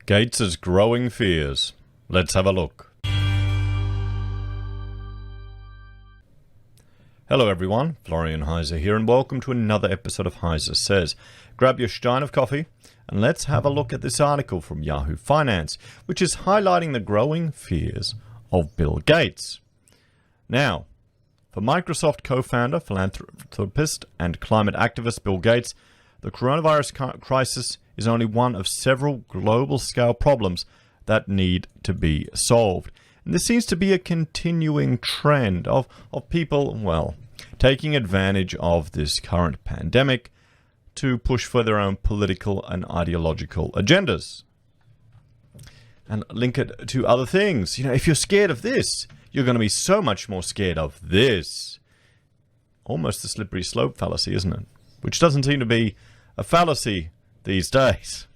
Gates' growing fears. Let's have a look. Hello everyone, Florian.Heise here, and welcome to another episode of HeiseSays. Grab your stein of coffee and let's have a look at this article from Yahoo Finance, which is highlighting the growing fears of Bill Gates. Now, for Microsoft co-founder, philanthropist, and climate activist Bill Gates, the coronavirus crisis is only one of several global-scale problems that need to be solved. And this seems to be a continuing trend of people, well, taking advantage of this current pandemic to push for their own political and ideological agendas. And link it to other things. You know, if you're scared of this, you're going to be so much more scared of this. Almost the slippery slope fallacy, isn't it? Which doesn't seem to be a fallacy these days.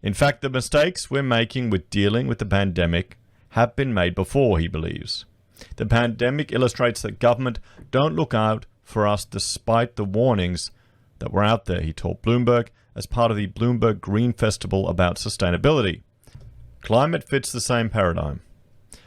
In fact, the mistakes we're making with dealing with the pandemic have been made before, he believes. The pandemic illustrates that government don't look out for us despite the warnings that were out there, he told Bloomberg as part of the Bloomberg Green Festival about sustainability. Climate fits the same paradigm.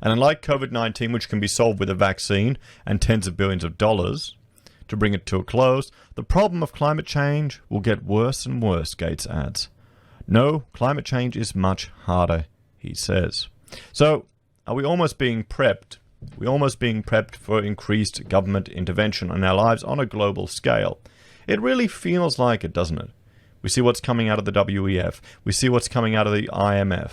And unlike COVID-19, which can be solved with a vaccine and tens of billions of dollars to bring it to a close, the problem of climate change will get worse and worse, Gates adds. No, climate change is much harder, he says. So, are we almost being prepped? We're almost being prepped for increased government intervention in our lives on a global scale. It really feels like it, doesn't it? We see what's coming out of the WEF. We see what's coming out of the IMF.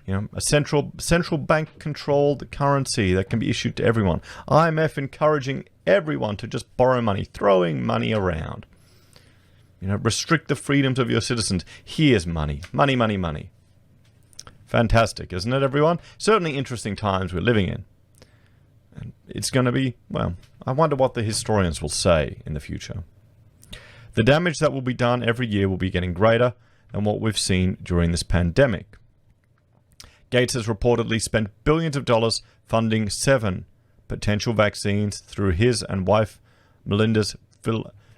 You know, a central bank controlled currency that can be issued to everyone. IMF encouraging everyone to just borrow money, throwing money around. You know, restrict the freedoms of your citizens. Here's money. Money, money, money. Fantastic, isn't it, everyone? Certainly interesting times we're living in. And it's going to be, well, I wonder what the historians will say in the future. The damage that will be done every year will be getting greater than what we've seen during this pandemic. Gates has reportedly spent billions of dollars funding 7 potential vaccines through his and wife Melinda's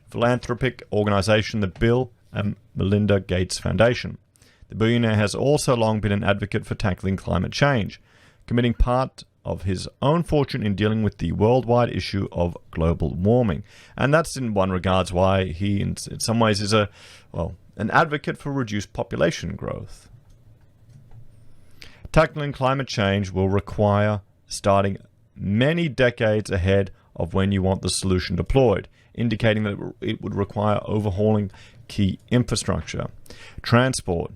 philanthropic organization, the Bill and Melinda Gates Foundation. The billionaire has also long been an advocate for tackling climate change, committing part of his own fortune in dealing with the worldwide issue of global warming. And that's in one regards why he, in some ways, is an advocate for reduced population growth. Tackling climate change will require starting many decades ahead of when you want the solution deployed, indicating that it would require overhauling key infrastructure, transport,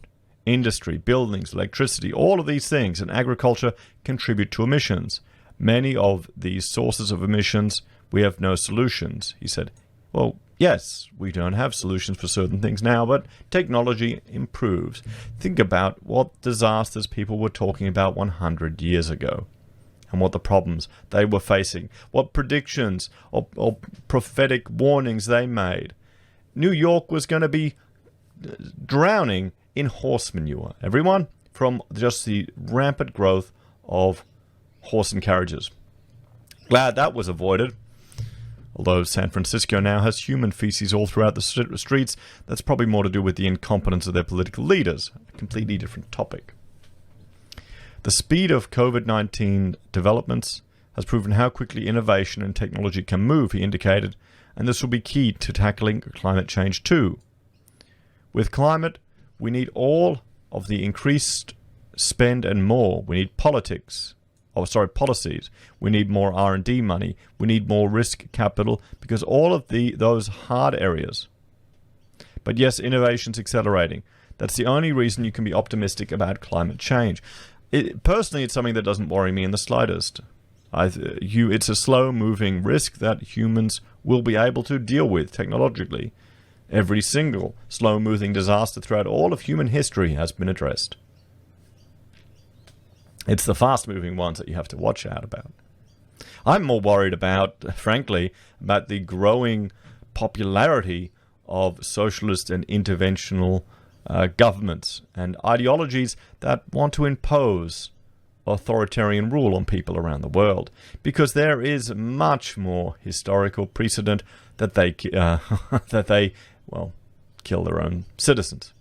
industry, buildings, electricity, all of these things, and agriculture contribute to emissions. Many of these sources of emissions, we have no solutions, he said. Well, yes, we don't have solutions for certain things now, but technology improves. Think about what disasters people were talking about 100 years ago and what the problems they were facing, what predictions or prophetic warnings they made. New York was going to be drowning in horse manure, everyone, from just the rampant growth of horse and carriages. Glad that was avoided. Although San Francisco now has human feces all throughout the streets, that's probably more to do with the incompetence of their political leaders. A completely different topic. The speed of COVID-19 developments has proven how quickly innovation and technology can move, he indicated, and this will be key to tackling climate change too. With climate, we need all of the increased spend and more. We need policies. We need more R&D money. We need more risk capital because all of those hard areas. But yes, innovation's accelerating. That's the only reason you can be optimistic about climate change. Personally, it's something that doesn't worry me in the slightest. It's a slow-moving risk that humans will be able to deal with technologically. Every single slow-moving disaster throughout all of human history has been addressed. It's the fast-moving ones that you have to watch out about. I'm more worried about, frankly, about the growing popularity of socialist and interventional governments and ideologies that want to impose authoritarian rule on people around the world, because there is much more historical precedent that they kill their own citizens.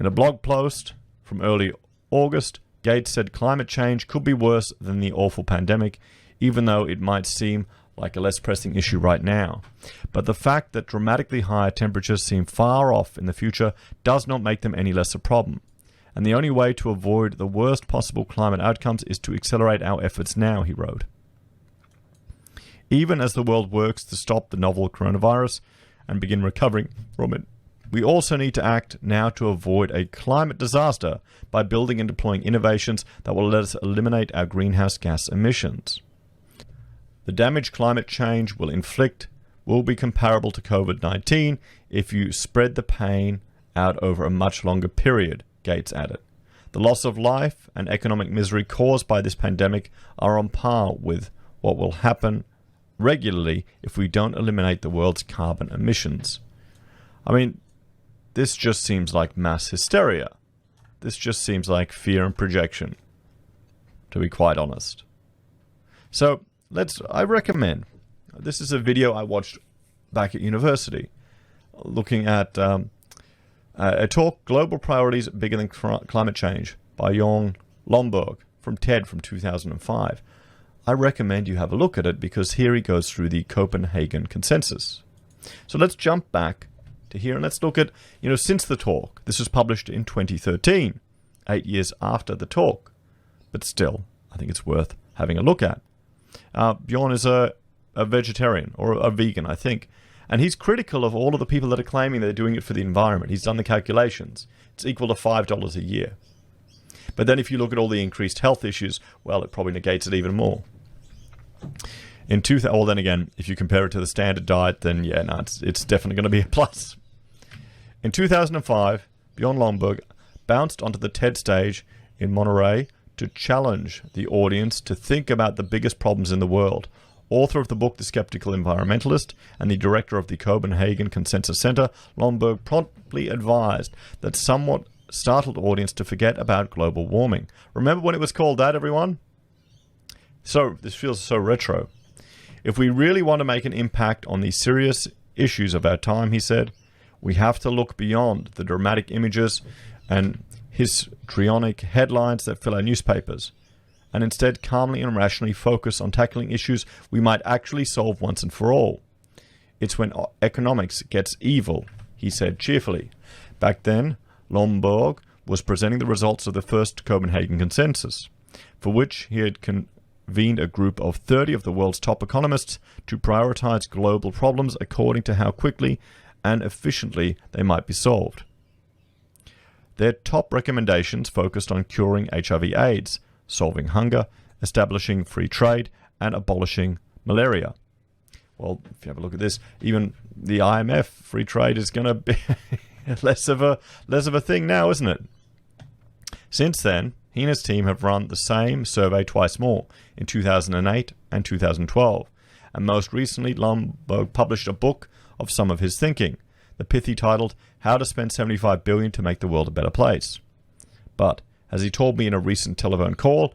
In a blog post from early August, Gates said climate change could be worse than the awful pandemic, even though it might seem like a less pressing issue right now. But the fact that dramatically higher temperatures seem far off in the future does not make them any less a problem. And the only way to avoid the worst possible climate outcomes is to accelerate our efforts now, he wrote. Even as the world works to stop the novel coronavirus and begin recovering from it, we also need to act now to avoid a climate disaster by building and deploying innovations that will let us eliminate our greenhouse gas emissions. The damage climate change will inflict will be comparable to COVID-19 if you spread the pain out over a much longer period, Gates added. The loss of life and economic misery caused by this pandemic are on par with what will happen regularly if we don't eliminate the world's carbon emissions. I mean, this just seems like mass hysteria. This just seems like fear and projection, to be quite honest. So, I recommend, this is a video I watched back at university, looking at a talk, Global Priorities Bigger Than Climate Change, by Jon Lomborg from TED from 2005. I recommend you have a look at it because here he goes through the Copenhagen Consensus. So let's jump back to here and let's look at, since the talk. This was published in 2013, 8 years after the talk. But still, I think it's worth having a look at. Bjorn is a vegetarian, or a vegan, I think. And he's critical of all of the people that are claiming they're doing it for the environment. He's done the calculations. It's equal to $5 a year. But then if you look at all the increased health issues, well, it probably negates it even more. Then again, if you compare it to the standard diet, then yeah, no, it's definitely going to be a plus. In 2005, Bjorn Lomborg bounced onto the TED stage in Monterey to challenge the audience to think about the biggest problems in the world. Author of the book The Skeptical Environmentalist and the director of the Copenhagen Consensus Center, Lomborg promptly advised that somewhat startled audience to forget about global warming. Remember when it was called that, everyone? So, this feels so retro. If we really want to make an impact on the serious issues of our time, he said, we have to look beyond the dramatic images and histrionic headlines that fill our newspapers, and instead calmly and rationally focus on tackling issues we might actually solve once and for all. It's when economics gets evil, he said cheerfully. Back then, Lomborg was presenting the results of the first Copenhagen Consensus, for which he had convened a group of 30 of the world's top economists to prioritize global problems according to how quickly and efficiently they might be solved. Their top recommendations focused on curing HIV/AIDS, solving hunger, establishing free trade, and abolishing malaria. Well, if you have a look at this, even the IMF, free trade is going to be less of a thing now, isn't it? Since then, he and his team have run the same survey twice more, in 2008 and 2012. And most recently, Lomborg published a book of some of his thinking, the pithy titled How to Spend $75 Billion to Make the World a Better Place. But, as he told me in a recent telephone call,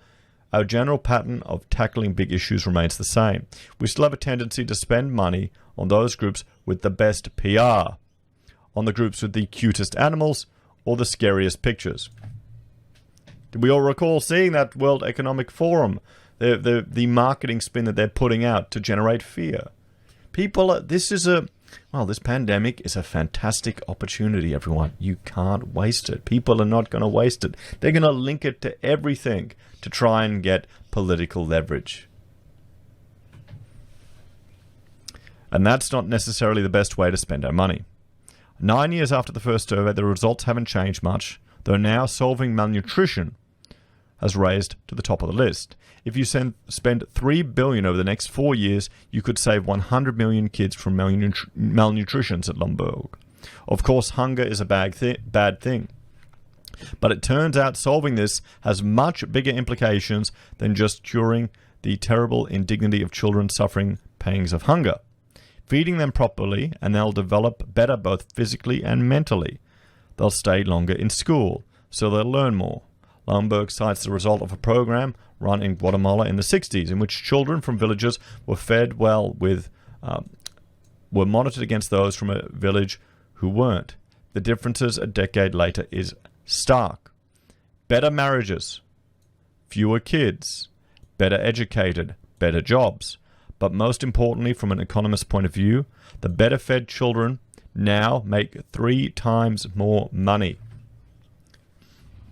our general pattern of tackling big issues remains the same. We still have a tendency to spend money on those groups with the best PR, on the groups with the cutest animals, or the scariest pictures. Do we all recall seeing that World Economic Forum, the marketing spin that they're putting out to generate fear? This pandemic is a fantastic opportunity, everyone. You can't waste it. People are not going to waste it. They're going to link it to everything to try and get political leverage. And that's not necessarily the best way to spend our money. 9 years after the first survey, the results haven't changed much, though now solving malnutrition has raised to the top of the list. If you spend $3 billion over the next 4 years, you could save 100 million kids from malnutrition, said Lomborg. Of course, hunger is a bad thing. But it turns out solving this has much bigger implications than just curing the terrible indignity of children suffering pangs of hunger. Feeding them properly, and they'll develop better both physically and mentally. They'll stay longer in school, so they'll learn more. Lomborg cites the result of a program run in Guatemala in the 60s, in which children from villages were fed well were monitored against those from a village who weren't. The differences a decade later is stark. Better marriages, fewer kids, better educated, better jobs. But most importantly, from an economist's point of view, the better fed children now make 3 times more money.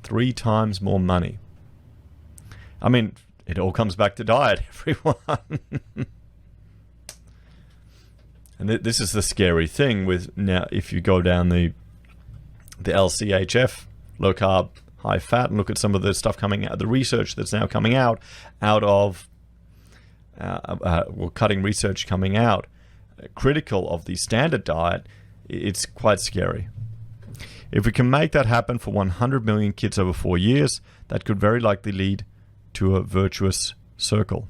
3 times more money. I mean, it all comes back to diet, everyone. And this is the scary thing with now, if you go down the LCHF, low carb, high fat, and look at some of the stuff coming out, the research that's now coming out of, cutting research coming out, critical of the standard diet, it's quite scary. If we can make that happen for 100 million kids over 4 years, that could very likely lead to a virtuous circle.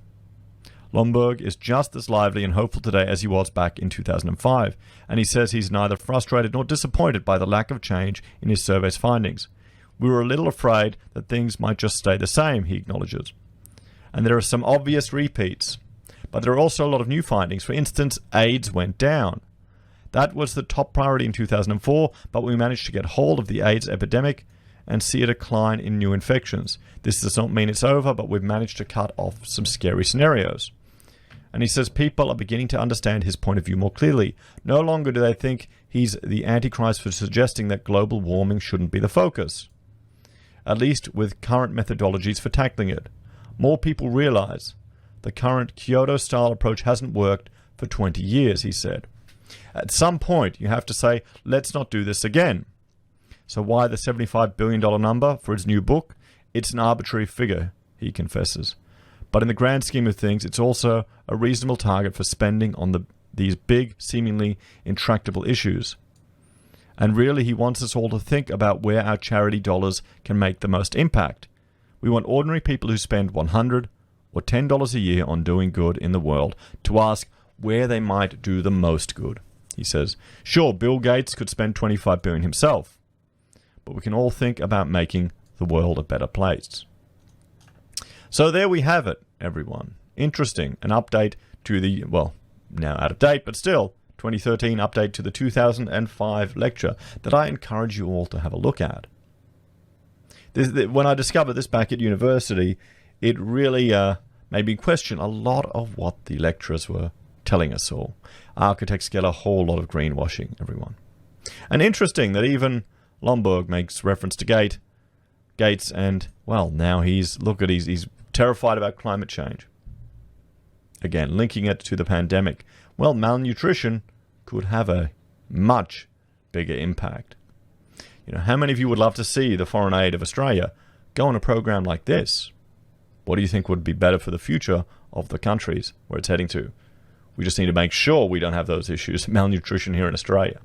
Lomborg is just as lively and hopeful today as he was back in 2005, and he says he's neither frustrated nor disappointed by the lack of change in his survey's findings. We were a little afraid that things might just stay the same, he acknowledges. And there are some obvious repeats, but there are also a lot of new findings. For instance, AIDS went down. That was the top priority in 2004, but we managed to get hold of the AIDS epidemic and see a decline in new infections. This does not mean it's over, but we've managed to cut off some scary scenarios. And he says people are beginning to understand his point of view more clearly. No longer do they think he's the Antichrist for suggesting that global warming shouldn't be the focus, at least with current methodologies for tackling it. More people realize the current Kyoto-style approach hasn't worked for 20 years, he said. At some point, you have to say, let's not do this again. So why the $75 billion number for his new book? It's an arbitrary figure, he confesses. But in the grand scheme of things, it's also a reasonable target for spending on these big, seemingly intractable issues. And really, he wants us all to think about where our charity dollars can make the most impact. We want ordinary people who spend $100 or $10 a year on doing good in the world to ask where they might do the most good. He says, sure, Bill Gates could spend $25 billion himself, but we can all think about making the world a better place. So there we have it, everyone. Interesting. An update to the, well, now out of date, but still, 2013 update to the 2005 lecture that I encourage you all to have a look at. When I discovered this back at university, it really made me question a lot of what the lecturers were telling us all. Architects get a whole lot of greenwashing, everyone. And interesting that even Lomborg makes reference to Gates, and, well, now he's terrified about climate change. Again, linking it to the pandemic. Well, malnutrition could have a much bigger impact. You know, how many of you would love to see the foreign aid of Australia go on a program like this? What do you think would be better for the future of the countries where it's heading to? We just need to make sure we don't have those issues, malnutrition here in Australia.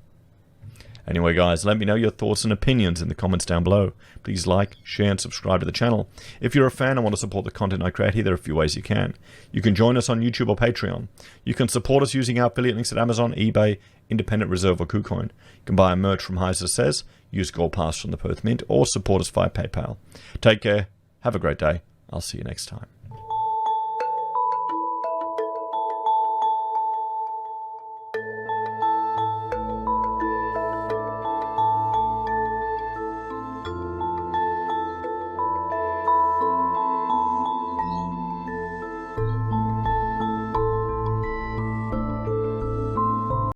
Anyway, guys, let me know your thoughts and opinions in the comments down below. Please like, share, and subscribe to the channel. If you're a fan and want to support the content I create here, there are a few ways you can. You can join us on YouTube or Patreon. You can support us using our affiliate links at Amazon, eBay, Independent Reserve, or Kucoin. You can buy a merch from HeiseSays, use Gold Pass from the Perth Mint, or support us via PayPal. Take care. Have a great day. I'll see you next time.